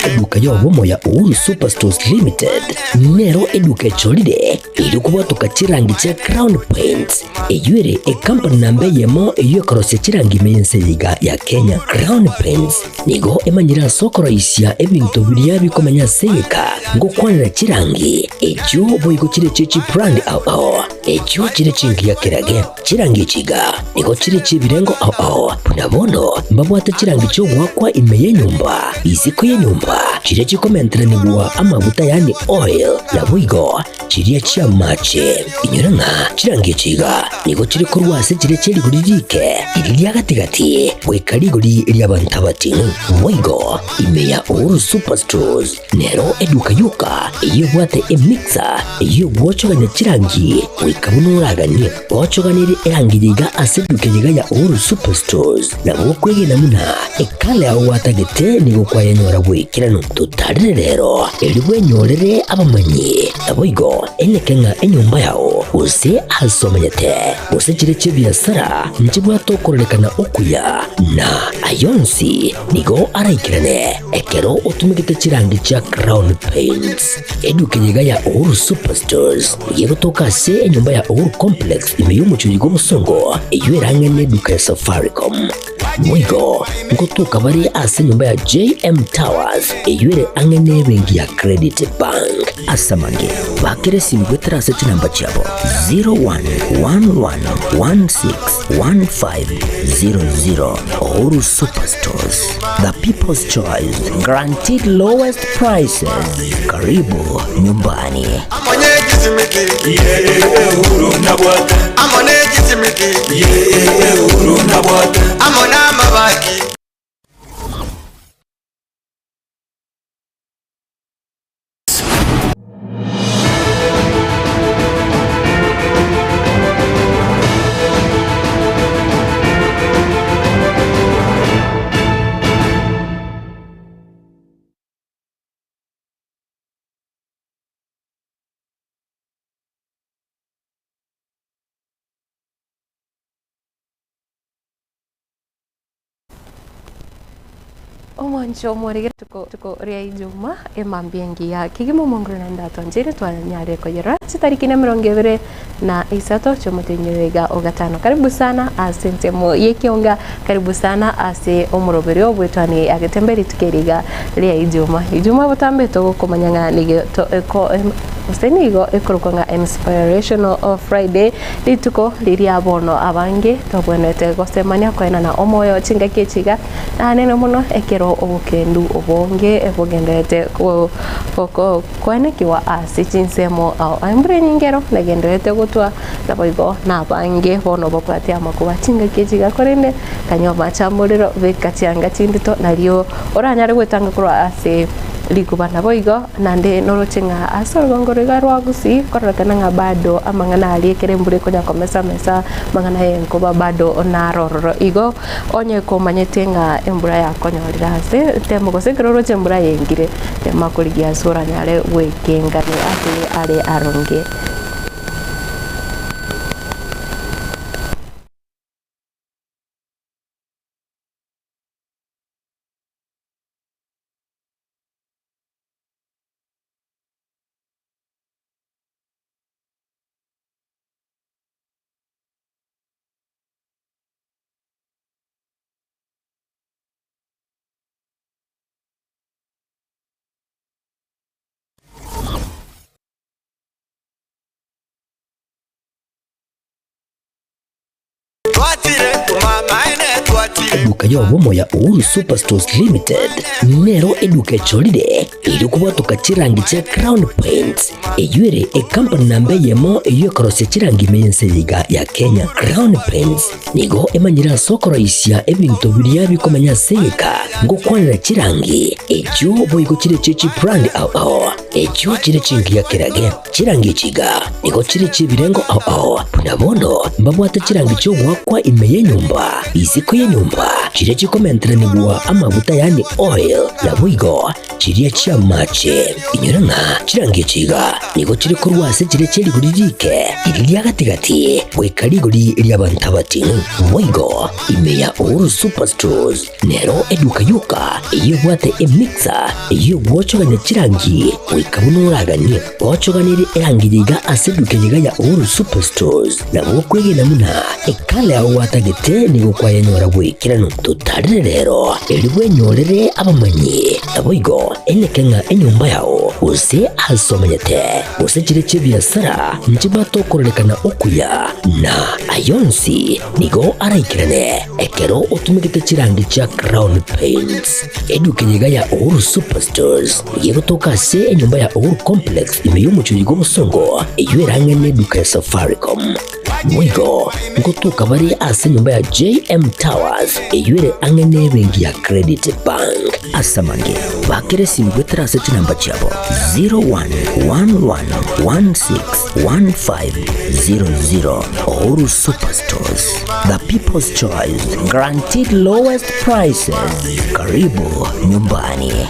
eduka yobomo ya Uhuru Superstores Limited nero eduka cholide ili kubwatuka chirangi cha Crown Paints eyuere company nambe yemo eyokorose chirangi mense yiga ya Kenya. Crown Paints nigo emanyira sokoro isya ebintu bilia bikomanya seka ngo kwanira chirangi echo boyiko chire chechi brand ao echo chire chingi ya kirage chirangi chiga nigo chire chibirengo ao punabono mbabwata chirangi cyo gwakwa imeye nyumba iziko ye nyumba chire chikomentera nibwa amavuta yani oil na bwigo chiriya chia mache inyuranga chirangi chiga nigo chire kurwase chire chiri guririke iriya gatigati wekari guri iriya bantabati bwigo imeya Uhuru Superstores nero eduka yuka iyo bwate emixer iyo gwochoganya chirangi wikabunuraganye gwochoganire erangiriga aseduke yiga ya Uhuru Superstores na bokwege namuna ekale aho watagete nigo kwayanyora bwikirano tutarire rero elibwe nyorere abamanyi aboigo enekenga enyumba yao use asomanyete use chire biasara njibwa tokorelekana okuya na ayonsi nigo araikirane ekero utumigite chirangi cha Crown Paints eduke yiga ya Uhuru Superstores yego tokase enyumba ya Uhuru Complex imeyumuchuri g'obusongo eyuerange neduka ya Safaricom mwigo ngotuka bari ase nyumba ya JM Towers eyuere angene bengi ya Credit Bank asamange bakere simbwetera ase chinamba chabo 0111161500. Uhuru Superstores, the people's choice, guaranteed lowest prices. Karibu nyumbani. Omancho morige tuko ria ijuma emambiengi ya kigimo mongro nanda tonjere twanyare ko yera chitariki na 23 chomutenyerega ogatano. Karibu sana asente mo yekionga, karibu sana ase omuroberio bwetani agetemberi tukeriga ria ijuma botambe to komanyanga nige to ko usenigo ekorokonga inspirational Friday lituko liria bono abange tobwenete gosemania kwena na omoyo chinga kechiga nene muno ekero obukendu obonge ebogendete ko kwene kiwa ase chinsemo au ambre nyingero nagendete gutwa naboigo nabange bono bokwatia makuba chinga kechiga korende kanyoba chamuriro bekachianga chindito nario oranyare gwetanga kurwa ase likubana boigo nande norochenga asorgongorega rwagusi korokana nga bado amangana aliekere mbure konya komesa mesa mangana yenko bado onarororo igo onye ko manyetenga embura ya konyorira ase temo gosekero roche mbura yengire tema kurigia sura nyale wekenga ne ase ale aronge. Eduka yobomo ya Uhuru Superstores Limited nero eduka cholide ili kubwatuka chirangi cha Crown Paints eyuere company nambe yemo eyokorose chirangi mense yiga ya Kenya. Crown Paints nigo emanyira sokoro isya ebintu bilia bikomanya seka ngo kwanira chirangi echo boyiko chire chechi brand ao echo chire chingi ya kirage chirangi chiga nigo chire chibirengo ao punabono mbabwata chirangi cyo gwakwa imeye nyumba iziko ye nyumba chiria chikomenteranibwa amaguta yani oil na bwigo chiria chia mache inyoranga chirangi chiga nigo chiri kurwase chiria chiri guririke iriria gatigati gwikari guri ria bantabati bwigo imeya Uhuru Superstores nero eduka yuka iyo gwate emixer iyo gwochoganya chirangi wikabunuraganie gwochoganire erangi yiga aseduke yiga ya Uhuru Superstores na gwokwegena muna ekale awatagete nigo kwayanyora gwikirano tutarire rero eribwe nyorere abamanyi aboigo enekenga enyumba yao use asomanyete use chire chibiasara nchibatokorekana okuya na ayonsi nigo araikirane ekero utumikite chirangi cha Crown Paints eduke yiga ya Uhuru Superstores yegotoka se enyumba ya Uhuru Complex imeyumucho yigo busongo eywerangene duka ya Safaricom mwigo ngotuka bari ase nyumba ya JM Towers eyure angene bengi ya Credit Bank asamange bakere simbwetera seti namba chabo 0111161500 Uhuru Superstores, the people's choice, guaranteed lowest prices. Karibu nyumbani.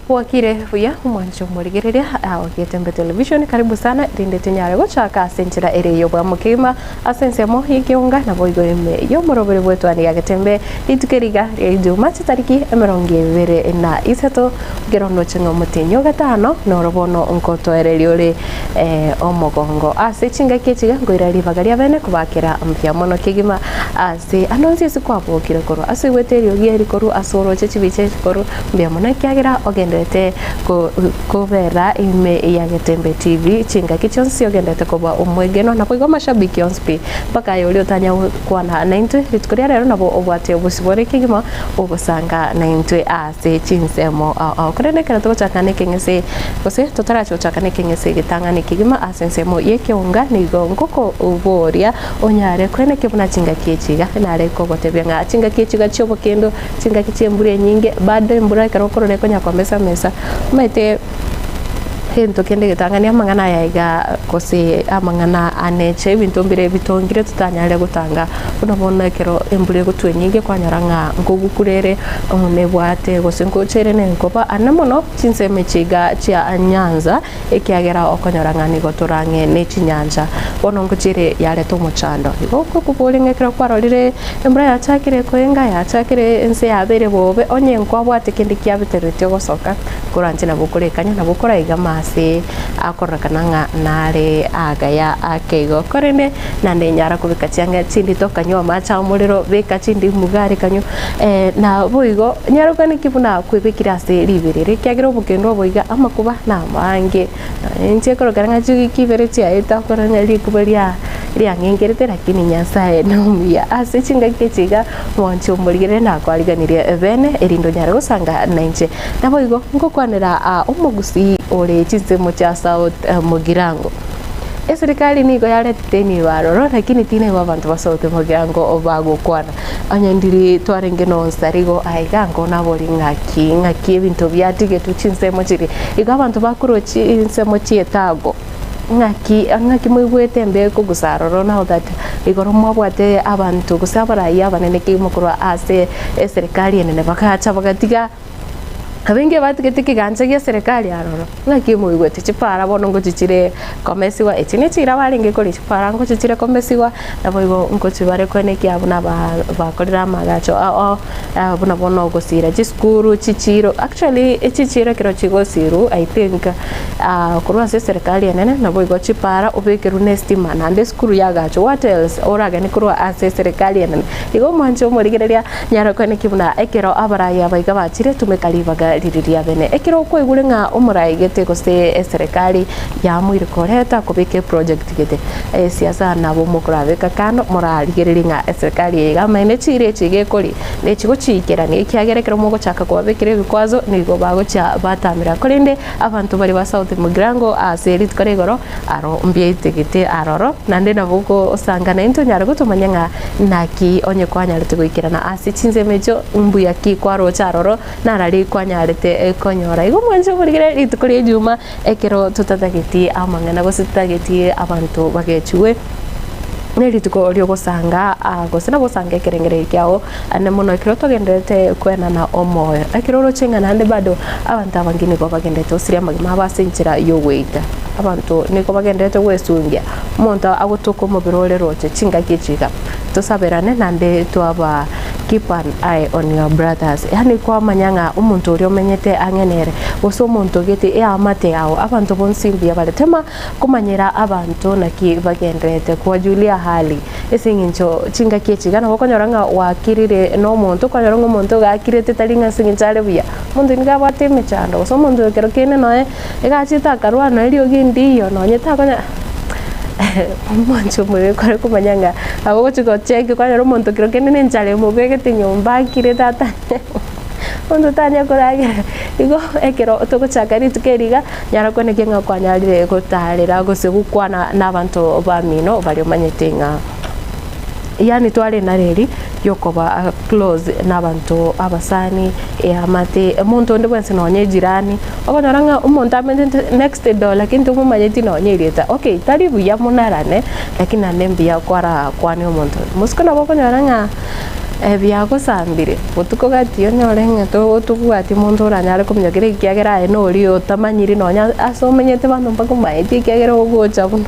Wakire huya mwancho murigereria wakitembe television karibu sana rinde tunyare gochaka asenchira ereyo bwa mukima asensemo hikiunga na boigo ime yo morobere bwetu ani gatembe litukeriga Ijumaa tariki 23 gerono chengo mutinyo gatano norobono nkoto ererio ri omogongo ase chinga kechiga ngoira ribagaria bene kubakira mpya mono kigima ase anonzi sikwabokire koro ase weterio gieri koro asoro chechibiche koro mbya mono kyagira ogende kubera ime ya Getembe TV chinga kichonsi ogendete kuba umwegeno na kuigo mashabiki onspi paka yoli otanya kwana 90 litukuria rero nabo obwate obusibore kigima obusanga 90 ase chinsemo okrene kana to chakane kengese kose totara cho chakane kengese gitangane kigima asensemo yekeunga nigo ngoko uboria onyare kwene kibuna chinga kichiga nare ko gotebya chinga kichiga chobo kendo chinga kichembure nyinge bado mbura karokoro konya kwa mesa maite hento kende gitangania mangana yaiga kose amangana aneche bintombire bitongire tutanyale gutanga unabona kero embure gutwenyige kwanyaranga ngogukurere ne bwate gose ngochere ne ngoba anamono chinseme chiga chia Nyanza ekiagera okonyaranga ni gotorange ne chinyanja bono ngochere yale to muchando igoko kubolinge kero kwarorire embura yachakire koenga yachakire ense yabere bobe onye nkwa bwate kende kiabiterete gosoka kuranjina bukurekanya na bukora igama ase akorakananga nare agaya akego korene nande nyara kubika cyanga chindi tokanywa macha umuriro beka chindi mugari kanyo na boigo nyara kane kibuna kwibikira ase libirire kyagiro bukendo boiga amakuba na mange nche korokaranga chugi kibere cia eta koranya likuberia ria ngengerete lakini nyasaye nomia ase chinga kechiga mwancho murigire na kwaliganirie bene erindo nyara gusanga nainche na boigo ngokwanira umugusi ore chinsemo cha South Mugirango serikali niko yarete ni waroro lakini tine abantu ba South Mugirango obago kwana anyandiri twarenge no nsarigo aigango nabori ngaki ebintu byatige tuchinsemo chiri igabantu bakuro chinsemo chietago ngaki mwigwete mbeko gusaroro na that igoro mwabwate abantu gusabara yabanene kimukuru ase serikali enene bakacha bagatiga abenge batigete kiganza gya serikali aroro ngaki mwigwete chipara bono ngo chichire komesiwa etine chira baringe kuri chipara ngo chichire komesiwa nabo igo ngo chibare kwene kyabuna bakorera magacho buna bono gosira chiskuru chichiro actually chichiro kiro chigosiru I think kurwa serikali enene nabo igo chipara obekeru nestima nande skuru yagacho what else oraga ni kurwa ase serikali enene igo mwancho murigereria nyara kwene kibuna ekero abaraya baiga bachire tumekalivaga ria ririria bene ekiro ko igure nga umurai gete ko se serikali ya mwiri koreta kubike project gete siasa nabo mukurave kakano murarigereri nga serikali ga maine chire chige kuri ne chigo chikera ne kyagerekero mugo chaka ko babekere bikwazo nigo bago cha batamira korinde abantu bari ba South Mugirango aserit koregoro aro mbiete gete aroro nande nabuko osangana into nyara gutumanya nga naki onye kwanyarete goikirana asichinze mejo umbuya ki kwaro charoro narari kwanyarete konyora igo mwenje burigere ritukuri juma ekero tutatageti amangana gositageti abantu bagechue nerituko ryo gosanga gosena gosanga kerengere kyao ane muno ekero togendete kwena na omoyo ekero rochenga nande bado abantu abangine go bagendete osiria magima basenchira yo weita abantu niko bagendete wesungia umuntu agotoko mu birole roche chinga kichiga tusaberane nande twaba keep an eye on your brothers yani kwa manyanga umuntu uri omenyete angenere goso umuntu gete amate yao abantu bonsimbia baletema kumanyira abantu naki bagendete kwa Julia hali esingincho chinga kichiga na gokonyoranga wakirire no muntu konyoranga umuntu gakirete talinga singinchale buya muntu ngabate mechando so muntu kero kene noe egachita karwana elio gindiyo no nyeta konya mwancho mwe kare kumanyanga abo chiko cheke kwa ro muntu kero kene nenchale mubegete nyumba kire tata muntu tanya korage igo ekero togochakari tukeriga nyara kone kenga kwanyarire gotarira gosegukwana n'abantu bamino bari manyetenga yani twale nareri yokoba close n'abantu abasani amate muntu ndi bwense nonye jirani okonyoranga umuntu amende next door lakini tumumanyeti nonye ireta okay taribu ya munarane lakini anembiya kwara kwani umuntu muskona bokonyoranga byako sambire utuko gatiyo nyorenga to tukwati muntu uranyare kumyogere kyagera eno uri otamanyiri nonya asomenyete bantu bakumaiti kyagera ogocha buno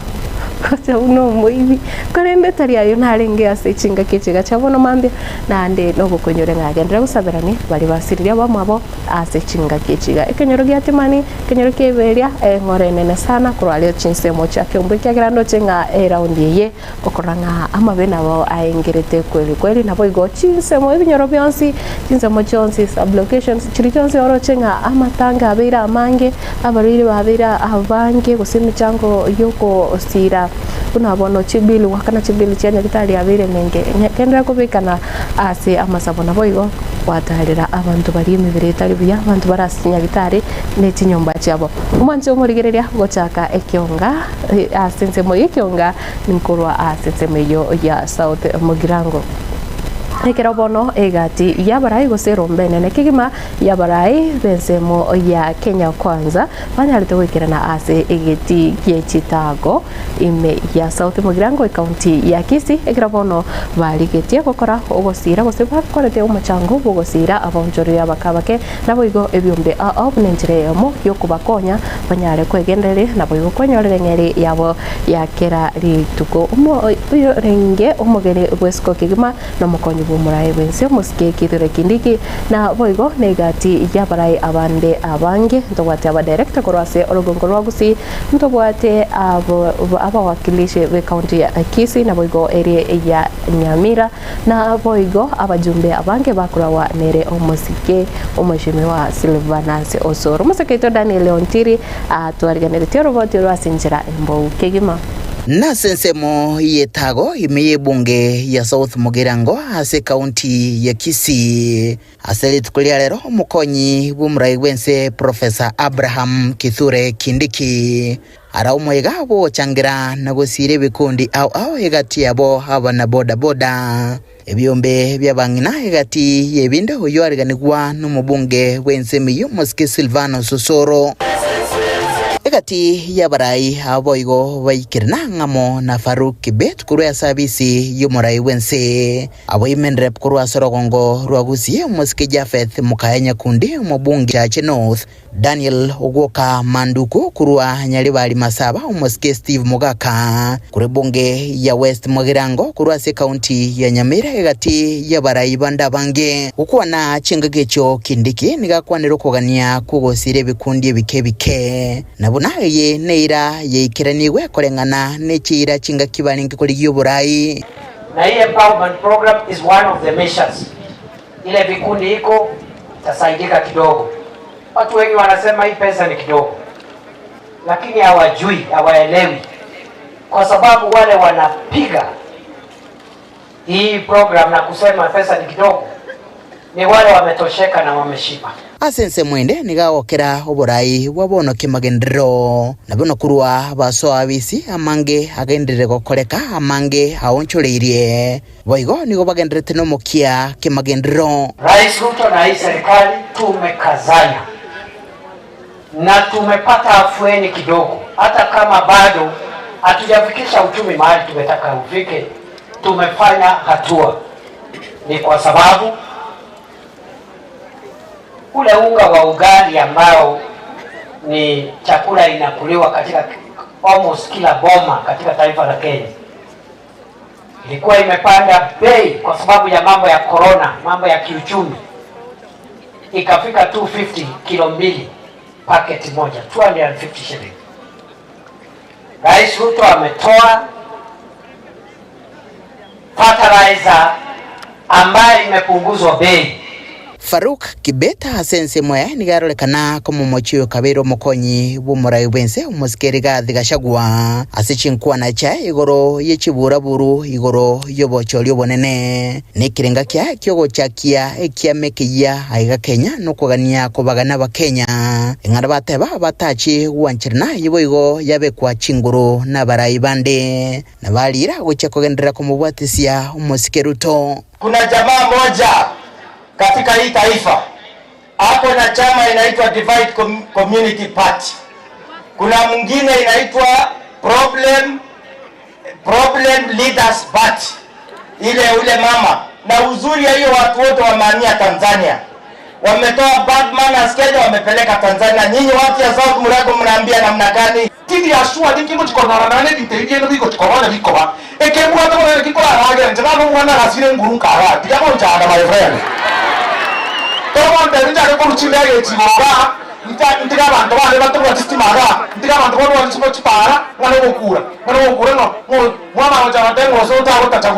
kocha buno muibi karende tari ayo narenge asechinga kichiga chabono mambe nande no gukonyore ngagendera gusaberani bari basiriria bamwabo asechinga kichiga ekenyoro gyatimani kenyoro keberia ngorene sana kurwale chinsemo chake umbe kyagera ndo chenga round ye okoranga amabena bo aengerete kweli nabo igo chinsemo ibinyoro byonsi chinsemo chonsi sublocations chirichonsi oro chenga amatanga abira amange abariri babira abange gusimi chango yoko osira unabono chibili wakana chibili cyanya kitali abire nenge kendera kubikana ase amasabona boigo watarira abantu bari imibire tali buya abantu barasinya bitari netinyomba cyabo umanje umurigereria gochaka ekionga asense moyo ekionga ninkurwa asense moyo ya South Mugirango ekero bono egati yabarai gosero mbene nekigima yabarai bensemo ya Kenya Kwanza banyarite gwikirana ase egeti kiechitago ime ya South Mugirango county ya Kisii ekero bono barigetie gukora ogosira gosiba korete umuchango bogosira abonjori abakabake nabo igo ebyombe obnenjire mo yokubakonya banyare kwegendere nabo igo konyorere ngeri yabo yakera rituko uyo renge umugere bwesko kigima no mukonyi bumurai wense muske kidure kindiki na boigo negati yabarai abande abange ntobwate aba director korwase orogongo rwagusi ntobwate abawakilishi be county ya Kisii na boigo area ya Nyamira na boigo abajumbe abange bakurawa nere omusike umushimiwa Silvanus Osoro musekeito Daniel Leontiri atwariganire tiorobote rwasinjira embo kegima na sensemo yetago imeye bunge ya South Mugirango ase county ya Kisii aselit kulia lero mukonyi bumrai wense Professor Abraham Kithure Kindiki araumwega bo changira nagosire bikundi au egati yabo abana boda boda ebyombe byabangina egati yebinde uyo ariganigwa n'umubunge wense miyo Muske Silvanus Osoro egati yabarai aboigo baikirna ngamo na Faruk Kibet kurwa sabisi yomorai wense aboimenrep kurwa sorogongo rwagusie Muske Jafeth Mukaya kundi mubunge cha North Daniel Ogoka Manduku kurwa nyalibali masaba Muske Steve Mugaka kurebunge ya West Mugirango kurwa se county ya Nyamira egati yabarai banda bange ukuwa na chingagecho Kindiki nigakwaniro kugania kugosire bikundi bike nabunaye neira yeikiraniwe korengana nechira chinga kibaningi kuri yuburai na hii empowerment program is one of the measures ile vikundi iko tasaidika kidogo Watu wengi wanasema hii pesa ni kidogo, lakini hawajui, hawaelewi, kwa sababu wale wanapiga hii program na kusema pesa ni kidogo ni wale wametosheka na wameshiba. Asense mwende nigagokera oborai wabonoke magendero na bono kurwa baso abisi amange agendere gokoreka amange aonchoreirie boigo nigo bagenderete no mokia ke magendero. Rais Ruto na hii serikali tumekazana na tumepata afueni kidogo, hata kama bado hatujafikisha uchumi mahali tumetaka ufike. Tumefanya hatua, ni kwa sababu ule unga wa ugali ambao ni chakula inakuliwa katika almost kila boma katika taifa la Kenya ilikuwa imepanda bei kwa sababu ya mambo ya corona, mambo ya kiuchumi, ikafika 250 kilo mbili paketi moja, 250 shillings. Rais Ruto ametoa fertilizer ambayo imepunguzwa bei. Faruk Kibeta asense mwe nigarolekana komo mochio kabero mokonyi bumurai bwense umusikeriga thigashagwa asichinkwa na cha igoro yechibura buru igoro yobochoryo bonene nikirenga kya kyogo chakia ekiamekiya aiga Kenya nokugania kubagana ba Kenya ingara bateba batachi wanchirna yiboigo yabe kwa chinguru na barai bande na balira guchakogendera kumubwatisia umusikeruto. Kuna jamaa moja katika hii taifa hapo na chama inaitwa Divide Community Party. Kuna mwingine inaitwa Problem Leaders Party. Ule mama. Na uzuri ya hiyo watu wote wamehamia Tanzania. Wametoa bad manners Kenya wamepeleka Tanzania. Nyinyi watu ya South Murago mnaambia namna gani? Tiki ya shua dinki mo chikona na ne biteye no biko chikona biko ba. Eke mu watu wale kiko la haja njana no mwana rasire nguru kara. Tiga mo chana my friend. Tomo ndari jare ko chindage chiboga. Ntiga bantu bale batu batistimara. Ntiga bantu bale batu chipara. Mwana gukura. Mwana gukura no. Mwana wa jana tengo so ta utacha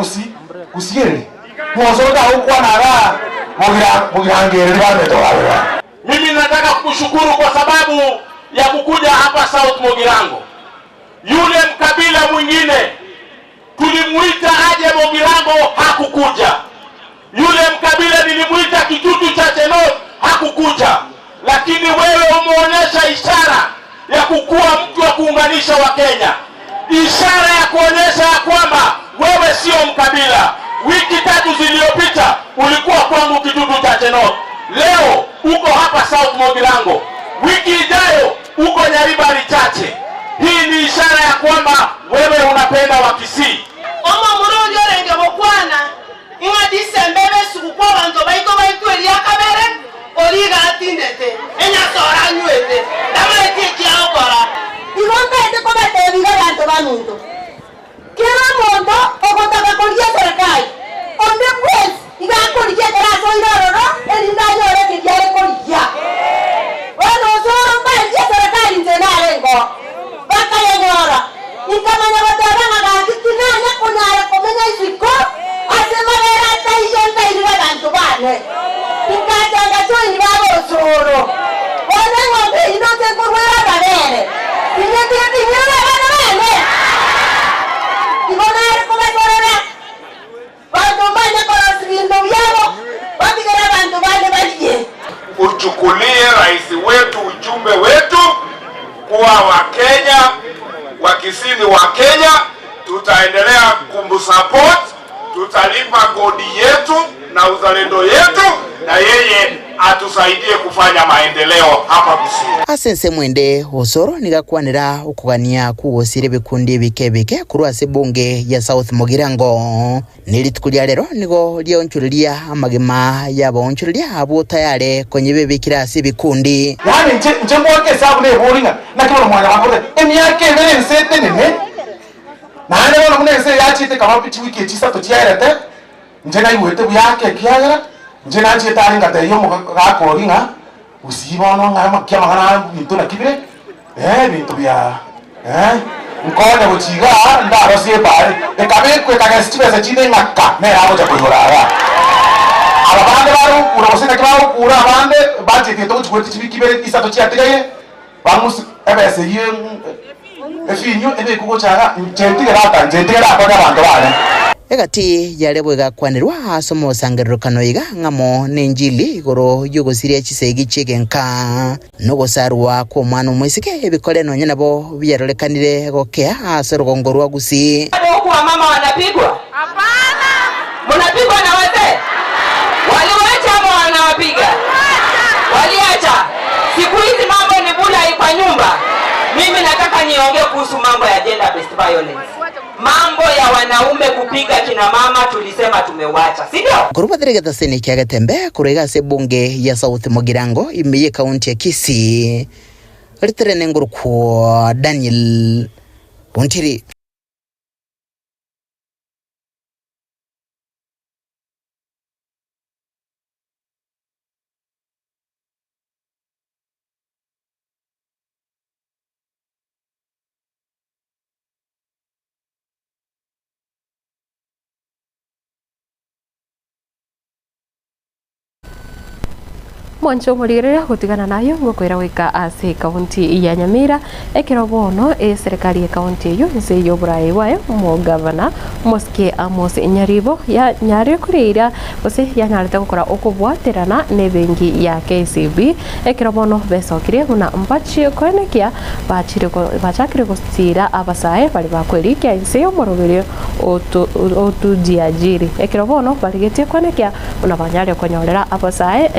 kusiere. Mwana so ta ukwa na ra. Mugirangere bale to wale. Mimi nataka kukushukuru kwa sababu ya kukuja hapa South Mogirango. Yule mkabila mwingine tulimuita aje Mogirango hakukuja. Yule mkabila nilimuita Kitutu cha Chenot hakukuja. Lakini wewe umeonyesha ishara ya kukuwa mtu wa kuunganisha wa Kenya. Ishara ya kuonyesha ya kwamba wewe sio mkabila. Wiki 3 zilizopita ulikuwa kwangu Kitutu cha Chenot. Leo uko hapa South Mogirango. Wiki ijayo uko Nyaribari Chache. Hii ni ishara ya kwamba wewe unapenda Wakisii. Omo murundi orenge bokwana inga disembebe sukukwa bantu baito elia kabere oliga atindete enya sora nywete dama etiki akora igonga ete ko bete biga bantu banunto kera mondo ogotaka kolia serikali onde kwes iga kolia tera so iroro elinda yore kidiare kolia wano sora mbaye serikali ntenare ngo baka yenyora ikamanya batanga gakitinanya kunyara komenya isiko asema era taiyenda iliga bantu bane ikatanga so ibabo soro wana ngombe inote kurwera babere inyete inyora bana bane ibona era kometorera bantu bane kwa sibindo yabo batigera bantu bane balie. Uchukulie rais wetu ujumbe wetu kuwa Wakenya Wakisii wa Kenya, tutaendelea kumsupport, tutalipa kodi yetu na uzalendo yetu na yeye atusaidie kufanya maendeleo hapa Kisii. Asense mwende osoro nigakwanira ukugania kugosire bikundi bikebeke kurwa se bunge ya South Mogirango nilitukulia lero nigo lyonchulilia amagema yabonchulilia abo tayare kwenye bebikira se bikundi. Yani nje mwoke sabu ne boringa na kibono mwana wakote emyake bene nsete nene na ane bono munese yachite kama pichi wiki etisa to tiarete nje na iwete buyake kiagara nje na nje tari ngata yo mugakoringa usibono ngama kyama kana bintu na kibire bintu bya nkone buchiga ndaro sie bari ekabe kwe kaga sitibeza chine ngaka me abo ja kuyora ababande baru gosina kwa kura bande budget yeto chikoti chibikibere isato chiatigaye bamusi ebese ye efinyo ebe kugochara njentigera ata njentigera kwa bantu bane egati yarebo gakwanirwa asomo sangerukano iga ngamo nenjili igoro yugosiria chisegi chigenka nogosarwa kwa mwana mwisike ebikole nonye nabo byarolekanire gokea asorgongo rwa gusi kwa mama wanapigwa hapana mnapigwa na wazee waliwacha ama wanawapiga waliacha siku hizi mambo ni bula kwa nyumba. Mimi nataka niongee kuhusu mambo ya gender based violence. Mambo ya wanaume kupiga kina mama tulisema tumewacha, si ndio? Kuruba dirigata sene kya gatembe kurega se bunge ya South Mugirango imiye kaunti ya Kisii. Ritere nguru kwa Daniel Buntiri. Mwancho muligirira gutigana nayo ngokwira wika ase kaunti ya Nyamira ekirobono serikali ya kaunti iyo nse yoburai wayo mo governor Mosque Amos Nyaribo ya nyari kurira ose yanarete gukora okubwaterana ne bengi ya KCB ekirobono besokire buna mpachi konekia bachakire gustira abasae bali bakwerikia nse yo morobere otujiajiri ekirobono baligetie konekia buna banyari konyorera abasae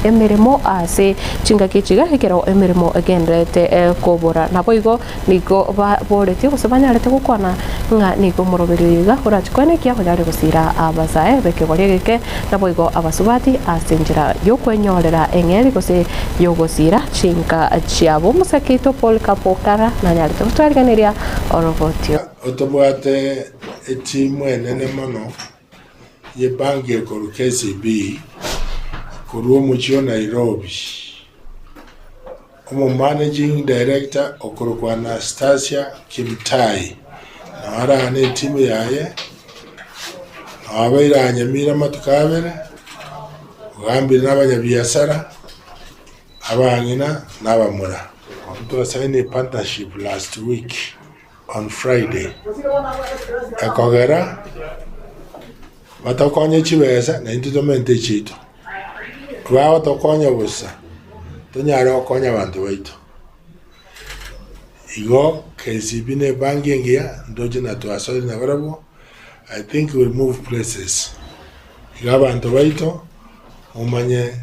emirimo ase chinga kichiga hekero emirimo agendete kobora naboigo niko boreti gusabanyarete gukwana nga niko moroberiga urachikone kya kunyari gusira abasae bekeborege naboigo abasubati asenjira yo kwenyorera engeri gose yo gusira chinga chiabo musakito Paul Kapokara na nyari tutariganiria orobotio otobwate etimu enene mono ye bangi ko KCB Kuruo Muchio Nairobi. Managing Director Okurukwa Anastasia Kimtai. Nahara ane timu yaye. Nawabaira Nyamira matukabere. Ugambira n'abanyabiasara. Abangina n'abamura. We signed a partnership last week on Friday. Akogera batakonye chibesa na intutomente chito. Kwa tokonya busa tonyara okonya bantu baitu igo KCB ne banking ya ndoje na twasori na barabo. I think we'll move places iga bantu baitu umanye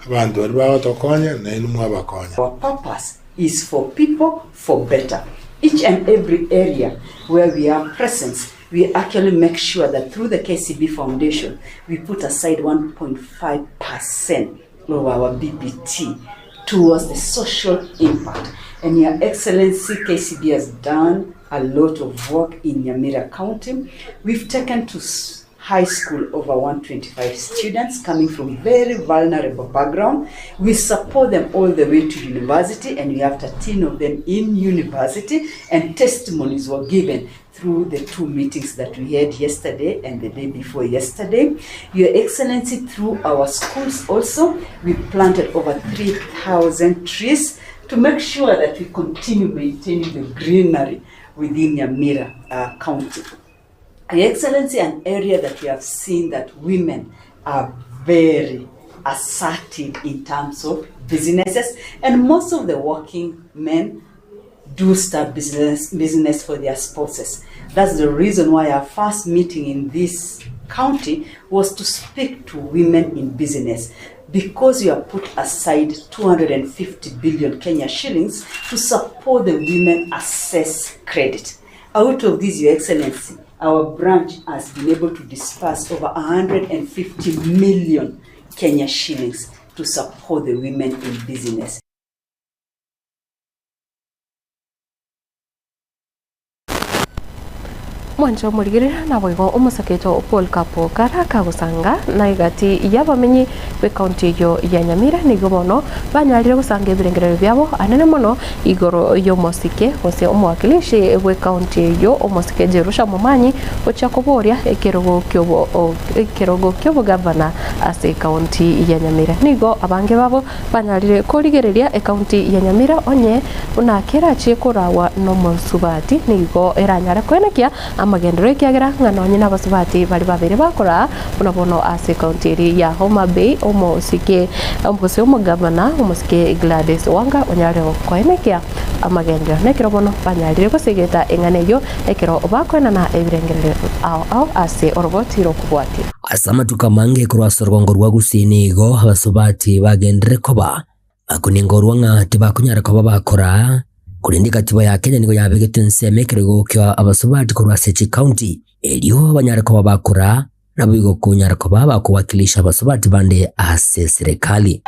bantu barabo tokonya na inu abakonya. Our purpose is for people for better. Each and every area where we are present, we actually make sure that through the KCB Foundation, we put aside 1.5% of our BPT towards the social impact. And Your Excellency, KCB has done a lot of work in Nyamira County. We've taken to high school over 125 students coming from very vulnerable background. We support them all the way to university, and we have 13 of them in university, and testimonies were given through the 2 meetings that we had yesterday and the day before yesterday. Your Excellency, through our schools also, we planted over 3,000 trees to make sure that we continue maintaining the greenery within Nyamira County. Your Excellency, an area that we have seen that women are very assertive in terms of businesses, and most of the working men do start business for their spouses. That's the reason why our first meeting in this county was to speak to women in business, because we have put aside 250 billion Kenya shillings to support the women access credit. Out of this, Your Excellency, our branch has been able to disperse over 150 million Kenya shillings to support the women in business. mwanjo murigirira na boigo umusaketo Paul Kapokara kagusanga na igati yabamenyi be county yo ya Nyamira nigo bono banyarire gusanga ibirengerero byabo anene mono igoro yo mosike ose umwakilishi we county yo omosike Jerusha Mumanyi ochakoboria ekerogo kyobo gavana ase county ya Nyamira nigo abange babo banyarire korigereria county ya Nyamira onye unakera chekurawa no monsubati nigo eranyara kwenekia amagendero kiagera ngano nyina basubati bali babere bakora unabono ase county ya Homa Bay omosike umugavana omosike Gladys Wanga onyare kwenekia amagendero nekirobono banyarire gusegeta enganeyo ekero bakwena na ebirengerero ao ase orobotiro kubwati asama tukamange kurwasorgongo rwa gusinigo abasubati bagendere koba akuningorwa nga tibakunyara koba bakora kurindi katiba ya Kenya nigo yabegete nsemekero kyo abasubati kurwa Sechi County elio banyara koba bakora nabigo kunyara koba bakuwakilisha abasubati bande ase serikali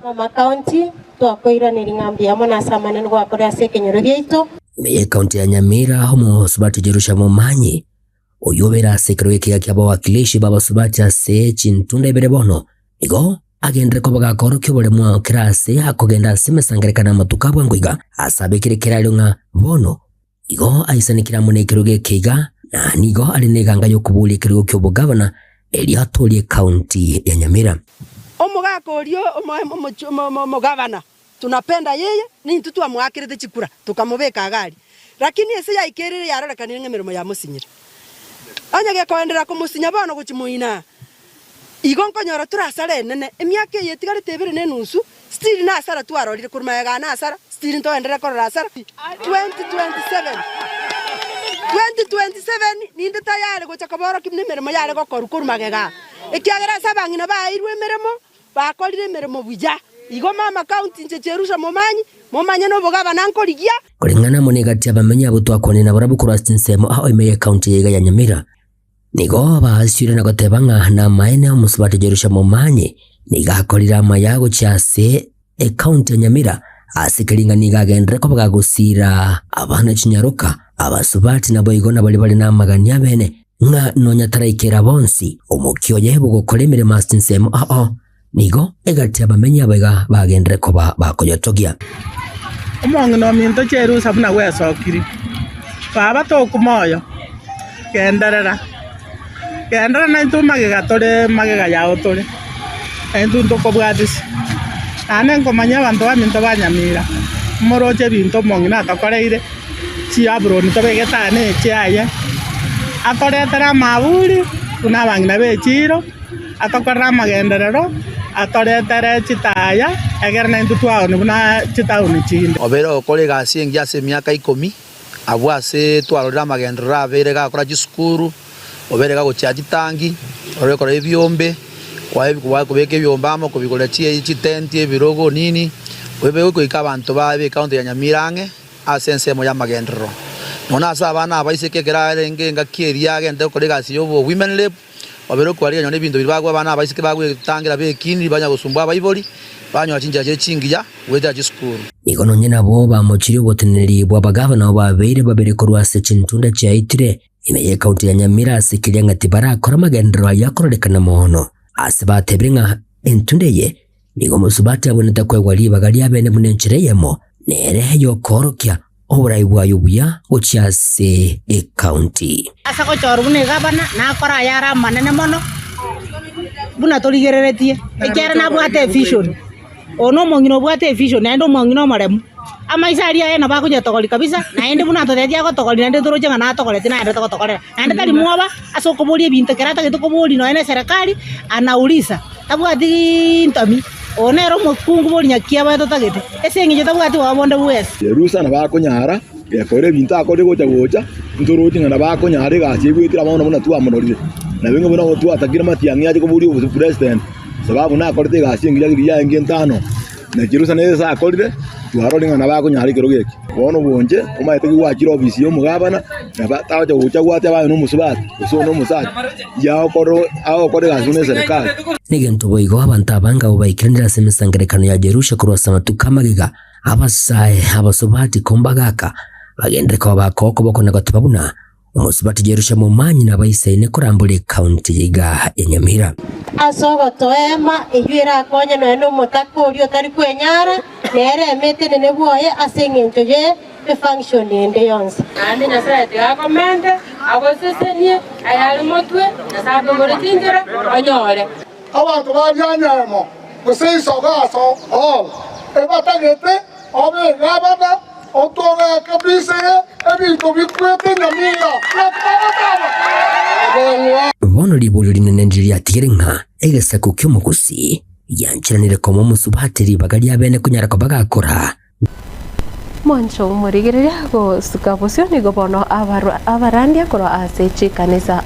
Mama County twakoira niringambia mona samana ngwa kora ase kenyoro gyeito meye county ya Nyamira homo subati Jerusha Mumanyi oyobera sekero kia abawakilishi babasubati ase Chintunda ibere bono nigo agendere ko bagakoro kyobole mwa kirase akogenda simesangerekana matukabwa ngoiga asabekire kiralo nga bono igo aisanikira munekero gekiga na nigo alineganga yokubuli kiro kyobo governor eli atolie county ya Nyamira omugakorio omo governor tunapenda yeye ni tutu amwakirite chikura tukamubeka gari lakini ese yaikirire yarorekanire ngemerimo ya musinyira anyage kwendera kumusinya bono guchimuina igonko nyoro turasare nene emyaka yetigari tebere ne nusu still na asara twarorire kurumaya na asara still to endera korora asara 2027 ninde tayari gochakabora kimnemeremo yare gokoru kurumagega ekiagera sabangina bairwe meremo bakorire meremo buja igo Mama County nche Jerusha Mumanyi no bogaba nankorigia kulingana monegati abamenya butwakone na barabu kurasinsemo aho imeye county ya Nyamira nigo bashyire na gotebanga na maene omusubati Jerusha Mumanyi nigakorira amayago cyase county ya Nyamira asikelinga nigagendere ko bagagusira abana kinyaruka abasubati nabo igona bali namaganya bene nga nonya taraikera bonsi omukyo yebo gokolemere mastinsemo nigo egati abamenya bega bagendere ko bakoyotogia omongo no minto Jerusha buna wesokiri baba to kumoyo kenderera na ntumage gatore magega yao tore entunto ko bwadisi ane ngomanya abantu baminto banyamira moroje binto mongina takoreire ci abroni tobegetane ciaye atoretera maburi una bangina bechiro atokora magenderero atoretera chitaya egerna intutwao nibuna chitauni chinde obero okore gasi engiase miaka 10 abwase twarora magenderero abere gakora gisukuru obere gagocha chitangi orekora ebyombe kwa kubeke byombamo kubikola chitenti ebirogo nini webe kuika abantu babe county ya Nyamirange asensemo ya magendero nona sabana abaiseke kerarenge ngakiria agende kolegasi yobo women lab obero kwari nyone bintu bibagwa abana abaiseke bagwe tangira bekini banya gusumba abayiboli banyo achinja chingiya weda chiskuru nigono nyina bo bamochiri boteneri bwa bagavana babere korwa Chintunda chaitire imeye county ya Nyamira asikilia ngati barakora magendero yakorekana mono asibatebringa entundeye nigo musubati aboneta kwegwali bagali abene munenchire yemo nere yokorokya oburai bwayo buya gochiase county asako chorune gabana nakora yara manene mono buna toligereretie ekera na bwate vision ono mongino bwate vision endo mongino maremu amaisaria ena bakuja tokoli kabisa naende buna totetia gotokoli naende torojenga na tokolete naende tokotokolera naende tali muaba asokoboli ebintu kerata getokoboli no ene serikali anauliza tabwati ntomi onero mokungu boli nyakia bato tagete esengi tabwati wabonde bwese Jerusha na bakonyara yakore bintu akore gocha ntorotinga na bakonyara gachi gwitira bono buna tuwa monorire na bengo buna tuwa tagira matiangi aje kobuli ubu president sababu na akorete gachi ngiya ingi ntano na Jerusha neza akorire twaroringa na bakonyara kirogeki bono bonje umaite gwakira ofisi yo mugabana na bataje gocha gwate abaye no musubati uso no musati ya okore gachi ne serikali nigento boigo abantu abanga ubaikendera semisangerekano ya Jerusha kurwasa matuka magiga abasaye abasubati kombagaka bagendere ko bakoko boko nagatuba buna umusubati jerusha mu manyi na bayisaine kurambure county yiga ya Nyamira asogo toema ejwira konye no eno mutako rio tari kwenyara nere mete ne boye asengenjo ye the function ende yonse andi na site ga komende agosesenie ayali motwe na sabe gore tinjera onyore abantu babyanyamo gusiso gaso ebatagete obe gabana otoga kabise ebintu bikwete Nyamira bono libuluri nenenjiri atirenga egesaku ky'omugusi yanchiranire ko mu musubatiri bagali abene kunyara ko bagakora Mwancho umurigireria go sukabusio ni gobono abarandia koro asechi kanisa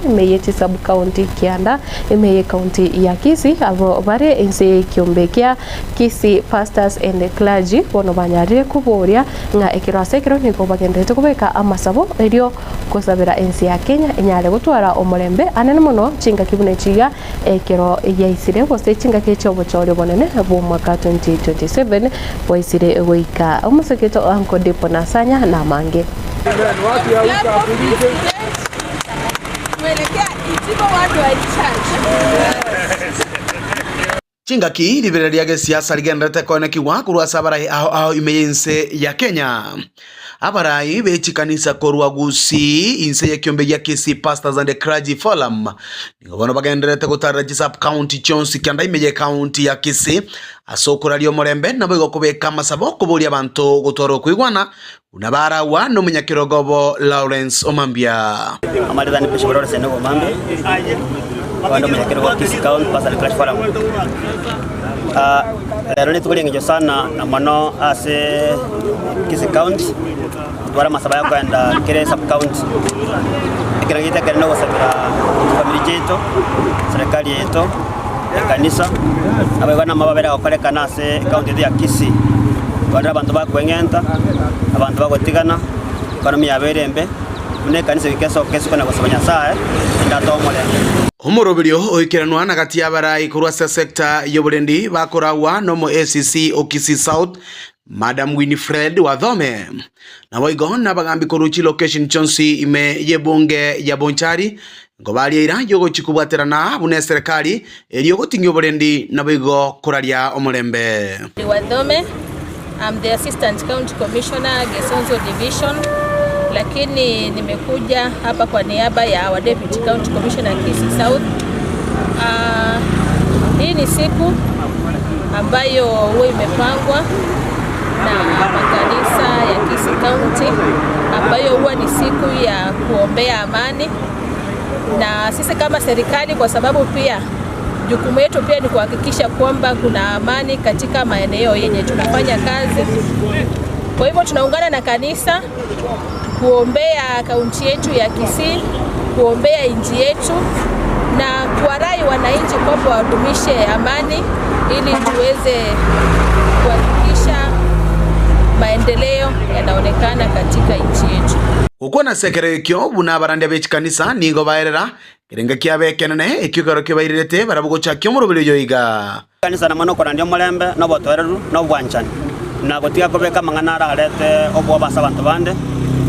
imeyeti sub county Kianda imeye county ya Kisii abo bare inse kiombekia Kisii pastors and clergy bono banyarire kuboria nga ekiro ni ko bagendete kubeka amasabo erio kosabira ensi ya Kenya inyale gutwara omulembe anene muno chinga kibune chiga ekiro yaisire bose chinga kecho bochori bonene bo mwaka 2027 boisire weika umuseke to anko depo nasanya na mange Chingaki libereria ge siasa ligendete koneki wa kurwa sabarai aho imeyense ya Kenya abarai bechi kanisa korwa gusi inse ya kiombe ya Kisii pastors and clergy forum ningobono bagenderete gutara sub county chonsi Kianda imeye county ya Kisii asokora lyo morembe nabo gokubeka masabo kuburia abantu gutoro kwigwana unabara wa no munyakirogobo Lawrence Omambia amaleza ni pesho bora sene Omambia wando munyakirogobo Kisii county pastor and clergy forum lero nitukulengejo sana na mano ase Kisii county wala masaba yako enda kile sub county ikirangita kana wasabira familia yetu serikali yetu kanisa abagana mababera okole kanase county ya Kisii wanda abantu bakwengenta abantu bagotigana kono miyaberembe mune kanisa bikeso kana gusabanya saa ndatomole Umurobirio oikiranwa na gati y'abarai kurwa sector y'oburendi bakorawa no mo ACC Kisii South Madam Winifred Wathome na boigo na bagambi koruchi location chonsi ime yebunge ya Bonchari ngobali ira yogo chikubwaterana bune serikali eliyo gotingyo borendi na boigo kuraria omulembe Wathome. I'm the Assistant County Commissioner Gesonzo Division, lakini nimekuja hapa kwa niaba ya our Deputy County Commissioner Kisii South. Hii ni siku ambayo huwa imepangwa na makanisa ya Kisii County ambayo huwa ni siku ya kuombea amani, na sisi kama serikali, kwa sababu pia jukumu yetu pia ni kuhakikisha kwamba kuna amani katika maeneo yenye tunafanya kazi. Kwa hivyo tunaungana na kanisa kuombea kaunti yetu ya Kisii, kuombea nchi yetu na kuwarai wananchi kwamba wadumishe amani ili tuweze kuhakikisha maendeleo yanaonekana katika nchi yetu. Uko na sekerekyo buna barande bechi kanisa nigo baerera kirenga kyabekenene ekikoro kibairete barabugo chakyo mu rubiro yoiga kanisa na mano kora ndio mulembe no botoreru no bwanchani na gotiga kobeka mangana arete obwo basa abantu bande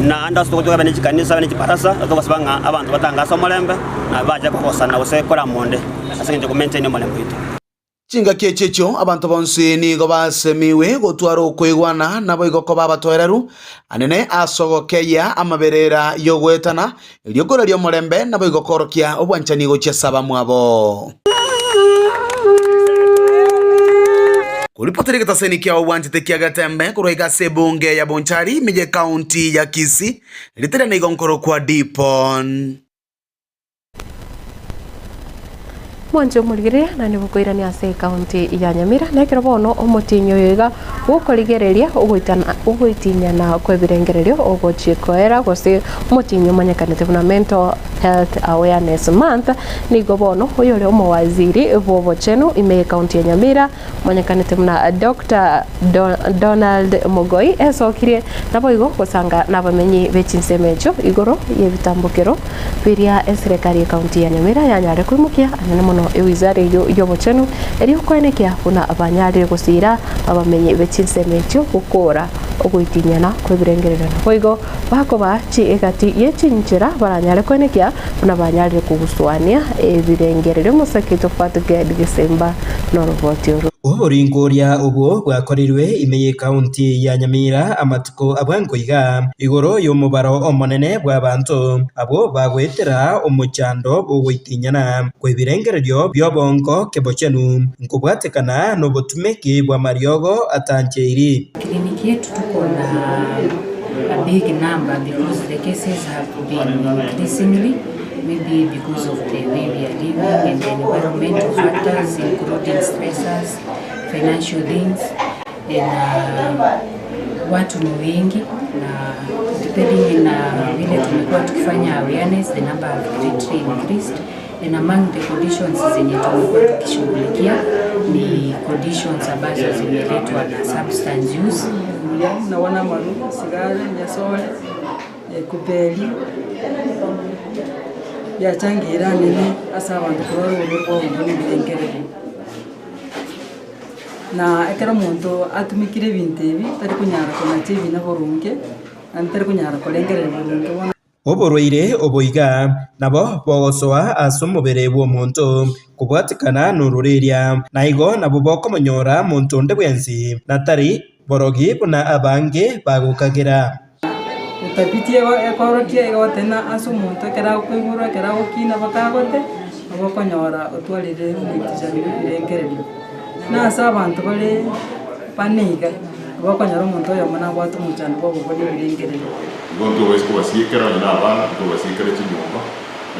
na anda stokotoka bene kanisa bene parasa tokosabanga abantu batangasa mulembe na baje kokosana ose kora monde asenje ko maintain mulembe ito chinga kiechecho abantu bonse nigo basemiwe gotwaro kwigwana nabo igoko babatoereru anene asogokeya amaberera yogwetana lyogora lyo mulembe nabo igokorokia obwanchani goche saba mwabo Kulipoteri kataseni kia obwanchite kia gatembe kuroiga sebunge ya Bonchari meje county ya Kisii litere na igonkoro kwa Dipon Mwanjo muligiria na nibukoirani ase county ya Nyamira na kirobono omotinyo yega gukorigereria ugwitinya na kwebirengererio ogochikoera gose omotinyo manyakanete buna mental health awareness month ni gobono oyore omowaziri bobocheno ime county ya Nyamira manyakanete buna Dr. Donald Mogoi esokirie naboigo gusanga nabamenyi bechinsemecho igoro yebitambukiro biria serikali ya county ya Nyamira yanyare kwimukia anene muno ewizare yobocheno eri kwenekia kuna abanyari gusira abamenye bechinsemecho gukora ogwitinyana kwibirengererana koigo bakoba chi egati yechinchira baranyare kwenekia na banyare kuguswania ebirengerere musakito fatuged gisemba noroboti uburinguria ubu bwakorirwe imeye county ya Nyamira amatuko abwangoiga igoro y'umubaro omonene bw'abantu abo bagwetera umuchando bugwitinyana kwebirengereryo byobongo kebochenu nkubwatekana n'obutumeki bwa Mariogo atancheiri. Kliniki yetu tuko na a big number because the cases have been increasingly, maybe because of the way we are living and the environmental factors including stressors, financial things, and watu ni wengi na depending na vile tumekuwa tukifanya awareness, the number have greatly increased, and among the conditions zenye tumekuwa tukishughulikia ni conditions ambazo zimeletwa na substance use na wana maru sigara nyasole kupeli ya changira nini asa abantu kuroro urwo birengerere na ekera muntu atumikire bintu ebi tari kunyara kona TV na borunke antari kunyara kolengerere borunke bona oborwaire oboiga nabo bogosoa asomubere bw'omuntu kubwatikana n'urureria naigo nabo bokomonyora muntu nde bwensi natari borogi buna abange bagukagira utapitie ekorokia egotena aso muntu kera kwigura kera ukina bakagote abokonyora otwarire n'ikijani birengereri nasa abantu bale paniga abokonyora muntu yamana gwatu muchano bobone birengereri gonto wesiko basikera n'abana to basikera cy'inyumba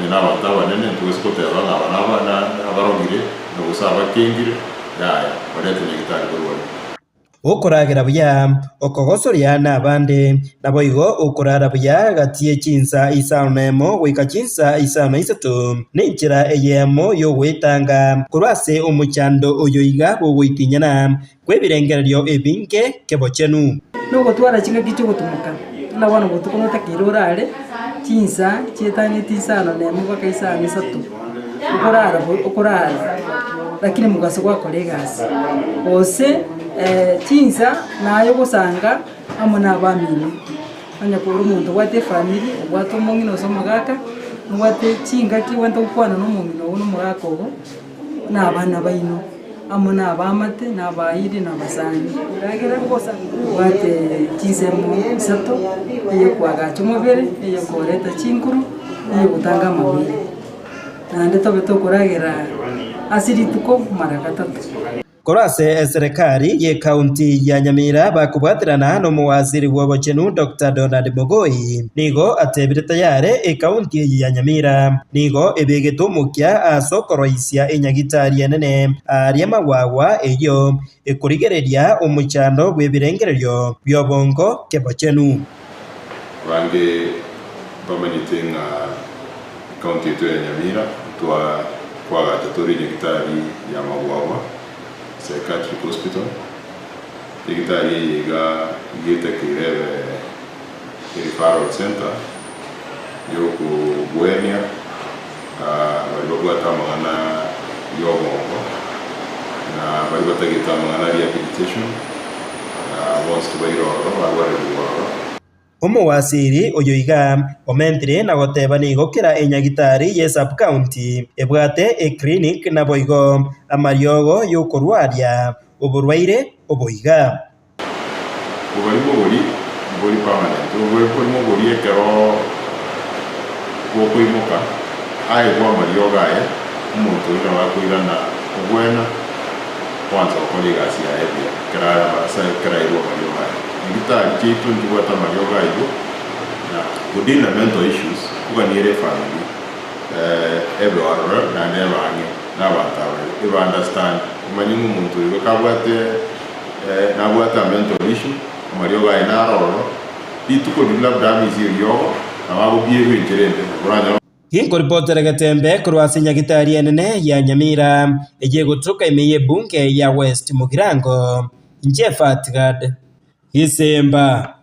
n'abata banene to wesiko tera n'abana abarongire no gusaba kingire ya barete n'igitari gorwari ukuragira buya okogosoria n'abande naboigo ukurara buya gatie chinsa isanemo wika chinsa isano isatu n'injira eyemo yo gwetanga kurase umuchando oyoiga bugwitinyana kwebirengereryo ebinke kebochenu no gutwara kinga gicho gutumuka na wana gutukono takirorare chinsa chetanye tisano nemo baka isano isatu ukurara lakini mugaso kwa kolegasi ose chinsa nayo gusanga amona abamini anya ko umuntu wate family wato mongino so magaka wate chinga ki wanta ukwana no mongino uno mugako na abana baino amona abamate na abayiri na basani ragera kosa wate chisemo sato iyo kwaga chumobere iyo koreta chinkuru iyo gutanga mabiri nande tobe to kuragera asiri tuko marakatatu korase serikali ye county ya Nyamira bakubwatirana no muwaziri w'obochenu Dr. Donald Mogoi nigo atebire tayare county ya Nyamira nigo ebegetumukia asokoroisia enyagitari enene aria magwagwa eyo ekurigereria umuchando bwebirengereryo byobongo kebochenu bange bamanitinga county ya Nyamira twa kwa tatori nyagitari ya magwagwa psychiatric hospital digitali yiga yita kirebe referral center yoku Buenia walibwa tamana yobongo na walibwa tagita mana rehabilitation wants to be ro umuwasiri oyoiga omentire na goteba ni gokera enyagitari ye sub county ebwate e clinic na boigo amariogo yokorwaria oburwaire oboiga boli permanent ubali boli ekero boko imoka ai kwa marioga umuntu ina wakwirana ubwena kwanza okoliga sia ebia kera basa kera iro marioga ngitari chitu ndibwata marioga ibo na within the mental issues kuganire family everywhere na never ange na batawe if understand manyimu muntu ibo kabwate na bwata mental issue marioga ina roro ituko dibla damizi yo na wabo biye njerende kuranya Hinko reporter Gatembe kurwasi nyagitari enene ya Nyamira eje gutuka imeye bunge ya West Mugirango Jefat Gad Isemba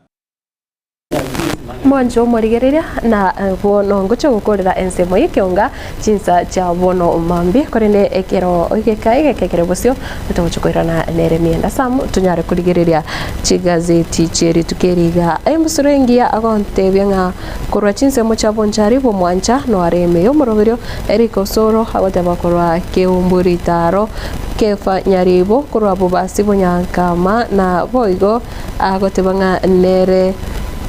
mwanjo morigereria na bono ngocho gukorera ensemo ikionga chinsa cha bono mambi korene ekero igekere bosio tutochukoirana nere mienda samu tunyare kurigereria chigazeti cheri tukeriga emusurengia agonte byenga korwa chinsemo cha bonjari bo mwanja no areme yo morogerio Eriko Soro agote bakorwa keumburitaro kefa nyaribo korwa bobasi bonyankama na boigo agote banga nere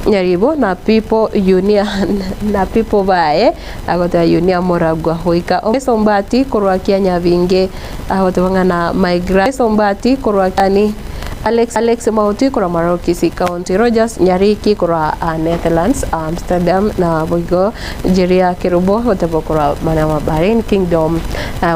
nyaribo na people union na people bae agote union moragwa hoika sombati korwa kianya vinge agote banga na migrant sombati korwa kani Alex Mauti kura Marokisi County Rogers Nyariki kura Netherlands Amsterdam na Boigo Jeria Kerubo watabo kura Manama Bahrain Kingdom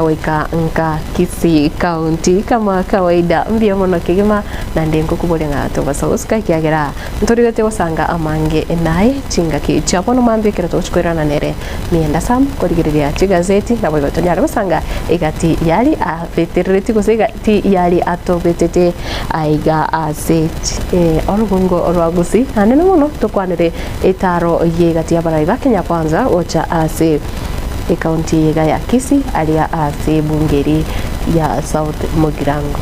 wika nka Kisii County kama kawaida mbia mono kigima na ndengo kubolenga toba sauska kiagera ntorigate wasanga amange enai chinga ki chapono mambe kira tochkoira na nere mienda sam kodigiria chigazeti na Boigo tonyara wasanga igati yali a vetereti kosega ti yali atobetete aiga aset orugungo orwagusi anene muno tukwanire itaro yegati ya baraiba Kenya Kwanza ocha ase kaunti yega ya Kisii alia ase bungeri ya South Mugirango.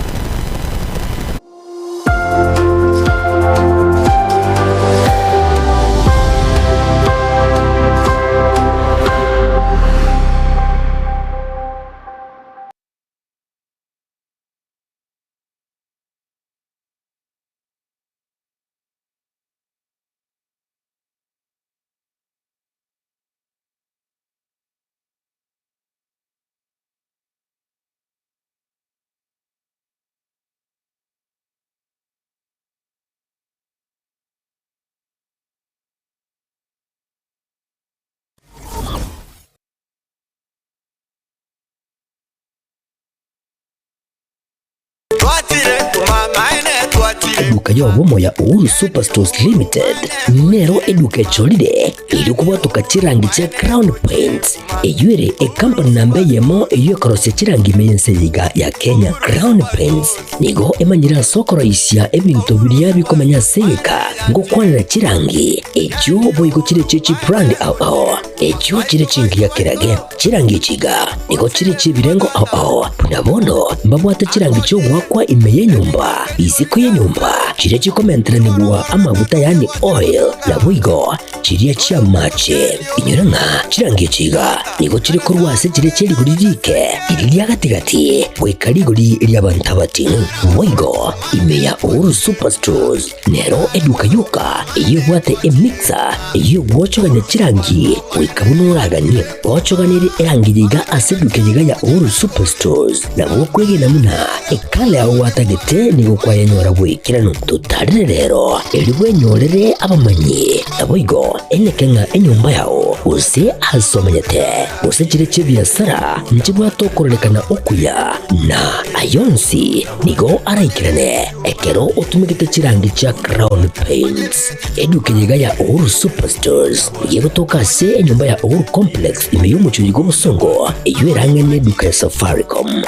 Eduka ya bomo ya Uhuru Superstores Limited nero eduka cholide ili kubatuka chirangi cha Crown Paints eyure company nambe yemo eyo karose chirangi meyense yiga ya Kenya. Crown Paints nigo emanyira soko raisia ebintu biriya bikomanya seka ngo kwanira chirangi ejo boyiko chire chichi brand ao ejo chire chingi ya kirage chirangi chiga nigo chire chibirengo ao punabono mbabwata chirangi cyo gwakwa imeye nyumba isiko ye nyumba chire chikomentera nibwa amavuta yani oil na Boigo chiriya chia mache inyuranga chirangi chiga nigo chire kurwase chire cheri guririke iriya gatigati gwikari guri iriya bantabati Boigo imeya Uhuru Superstores nero eduka yuka iyo bwate emixer iyo gwochoganya chirangi wikabunuraganye gwochoganire erangi yiga aseduke yiga ya Uhuru Superstores na bokwege namuna ekale aho watagete nigo kwayanyora bwikirano tutarire rero elibwe nyorere abamanyi na Boigo enekenga enyumba yao use asomanyete use chire chibiasara nchibwa tokorelekana okuya na ayonsi nigo araikirane ekero utumikite chirangi cha Crown Paints eduke yiga ya Uhuru Superstores yego toka se enyumba ya Uhuru Complex imeyumuchuri gobusongo eyuerange neduka ya Safaricom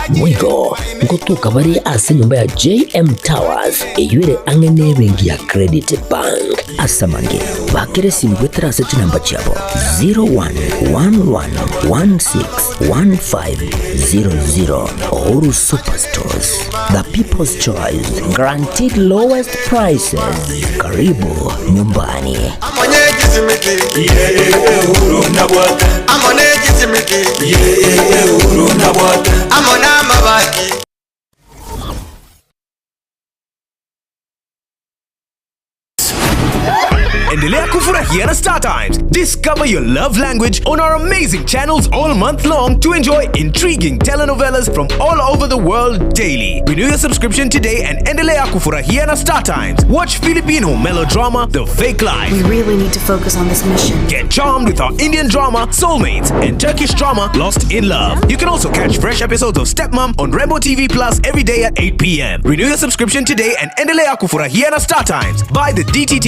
Boigo ngotuka bari ase nyumba ya JM Towers eyure angene bengi ya Credit Bank asamange bakere simgwe terase chinamba chabo 0111161500 Uhuru Superstores, the people's choice, guaranteed lowest prices. Karibu nyumbani. Endelea kufurahia na StarTimes. Discover your love language on our amazing channels all month long to enjoy intriguing telenovelas from all over the world daily. Renew your subscription today and endelea kufurahia na StarTimes. Watch Filipino melodrama The Fake Life. We really need to focus on this mission. Get charmed with our Indian drama Soulmates and Turkish drama Lost in Love. You can also catch fresh episodes of Stepmom on Rainbow TV Plus every day at 8 p.m. Renew your subscription today and endelea kufurahia na StarTimes. Buy the DTT